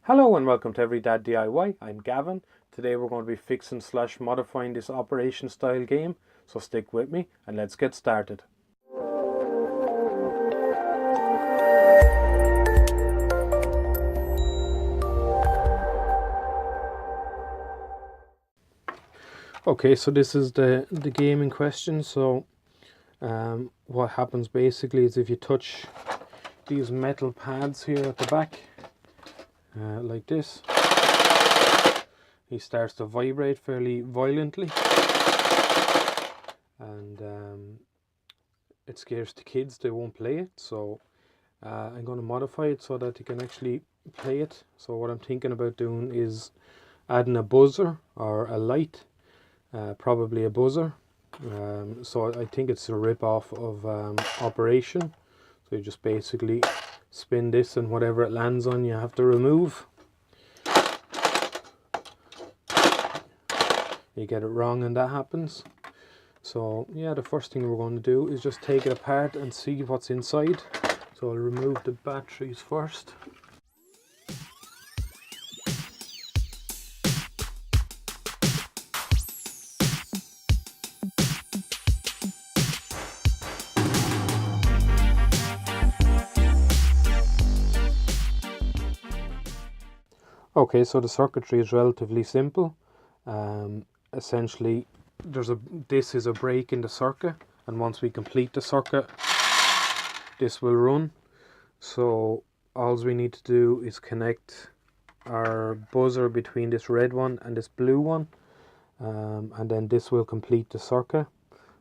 Hello and welcome to Every Dad DIY. I'm Gavin. Today we're going to be fixing / modifying this operation style game, so stick with me and let's get started. Okay, so this is the game in question. So what happens basically is if you touch these metal pads here at the back, like this, he starts to vibrate fairly violently, and it scares the kids. They won't play it, so I'm going to modify it so that you can actually play it. So what I'm thinking about doing is adding a buzzer or a light, probably a buzzer. So I think it's a rip-off of Operation. So you just basically spin this, and whatever it lands on you have to remove. You get it wrong and that happens. So yeah, the first thing we're going to do is just take it apart and see what's inside. So I'll remove the batteries first. Okay, so the circuitry is relatively simple. Essentially, this is a break in the circuit, and once we complete the circuit, this will run. So all we need to do is connect our buzzer between this red one and this blue one, and then this will complete the circuit.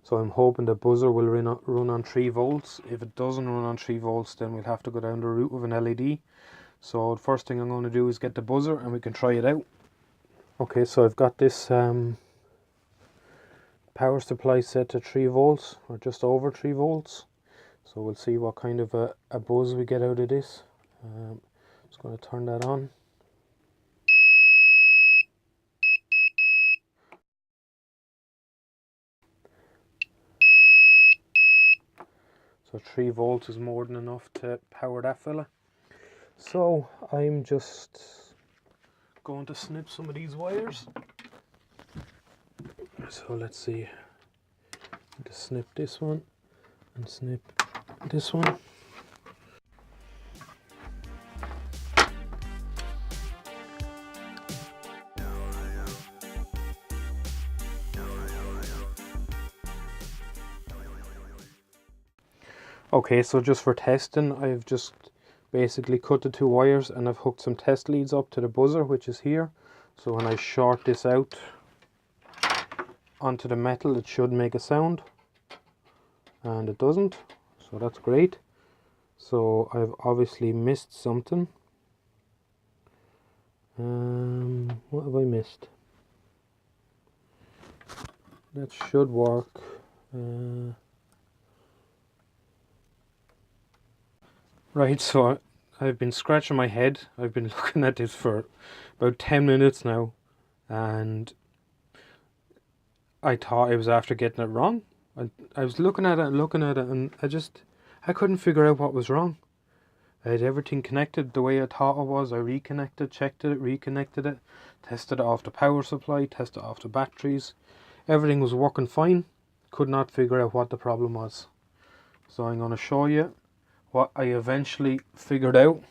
So I'm hoping the buzzer will run on 3 volts. If it doesn't run on 3 volts, then we'll have to go down the route of an LED. So the first thing I'm going to do is get the buzzer and we can try it out. Okay, so I've got this power supply set to 3 volts, or just over 3 volts. So we'll see what kind of a buzz we get out of this. Just going to turn that on. So 3 volts is more than enough to power that fella. So I'm just going to snip some of these wires. So let's see. Just snip this one and snip this one. Okay, so just for testing, I've just basically cut the 2 wires and I've hooked some test leads up to the buzzer, which is here. So when I short this out onto the metal, it should make a sound, and it doesn't, so that's great. So I've obviously missed something. What have I missed? That should work. Right, so I've been scratching my head. I've been looking at this for about 10 minutes now, and I thought I was after getting it wrong. I was looking at it and I couldn't figure out what was wrong. I had everything connected the way I thought it was. I reconnected, checked it, reconnected it, tested it off the power supply, tested it off the batteries. Everything was working fine. Could not figure out what the problem was. So I'm going to show you what I eventually figured out.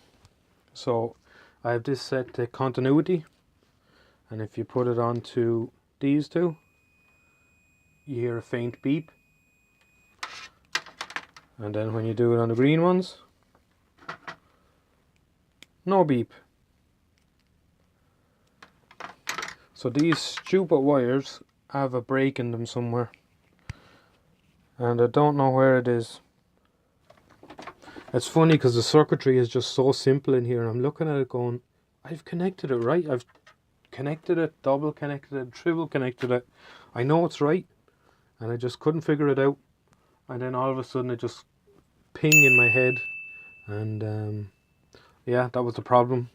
So I have this set to continuity, and if you put it onto these two, you hear a faint beep, and then when you do it on the green ones, no beep. So these stupid wires have a break in them somewhere, and I don't know where it is. It's funny because the circuitry is just so simple in here, and I'm looking at it going, I've connected it right. I've connected it, double connected it, triple connected it. I know it's right, and I just couldn't figure it out. And then all of a sudden it just ping in my head, and yeah, that was the problem.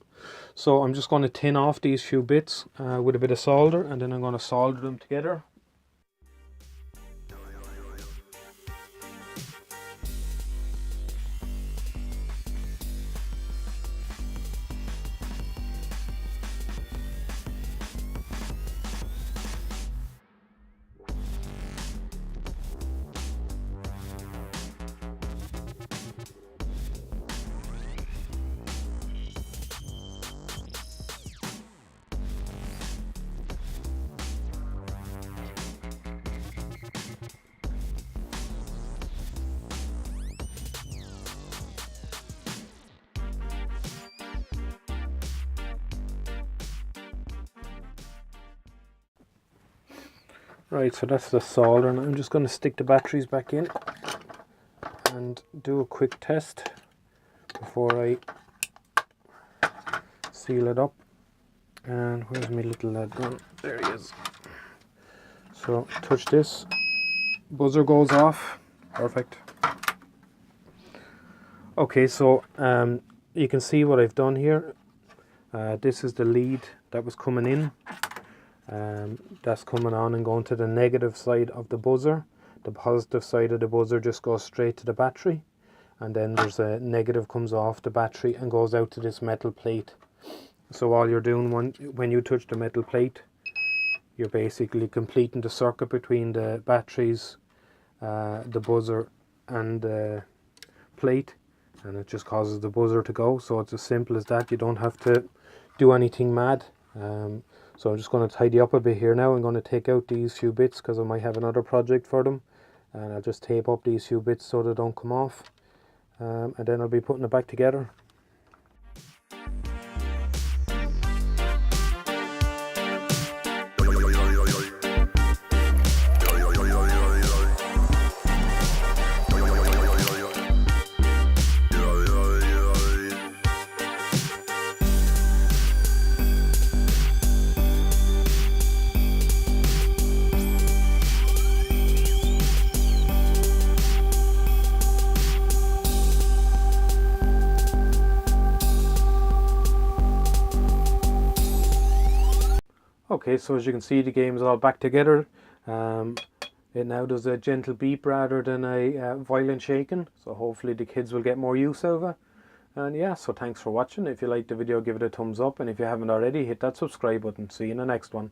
So I'm just going to tin off these few bits with a bit of solder, and then I'm going to solder them together. Right, so that's the solder, and I'm just going to stick the batteries back in and do a quick test before I seal it up. And where's my little lad gone? There he is. So touch this, buzzer goes off. Perfect. Okay, so you can see what I've done here. This is the lead that was coming in. That's coming on and going to the negative side of the buzzer. The positive side of the buzzer just goes straight to the battery, and then there's a negative comes off the battery and goes out to this metal plate. So all you're doing when you touch the metal plate, you're basically completing the circuit between the batteries, the buzzer and the plate, and it just causes the buzzer to go. So it's as simple as that. You don't have to do anything mad. So I'm just going to tidy up a bit here now. I'm going to take out these few bits because I might have another project for them, and I'll just tape up these few bits so they don't come off, and then I'll be putting it back together. Okay, so as you can see, the game is all back together. It now does a gentle beep rather than a violent shaking, so hopefully the kids will get more use out of it. And yeah, so thanks for watching. If you liked the video, give it a thumbs up, and if you haven't already, hit that subscribe button. See you in the next one.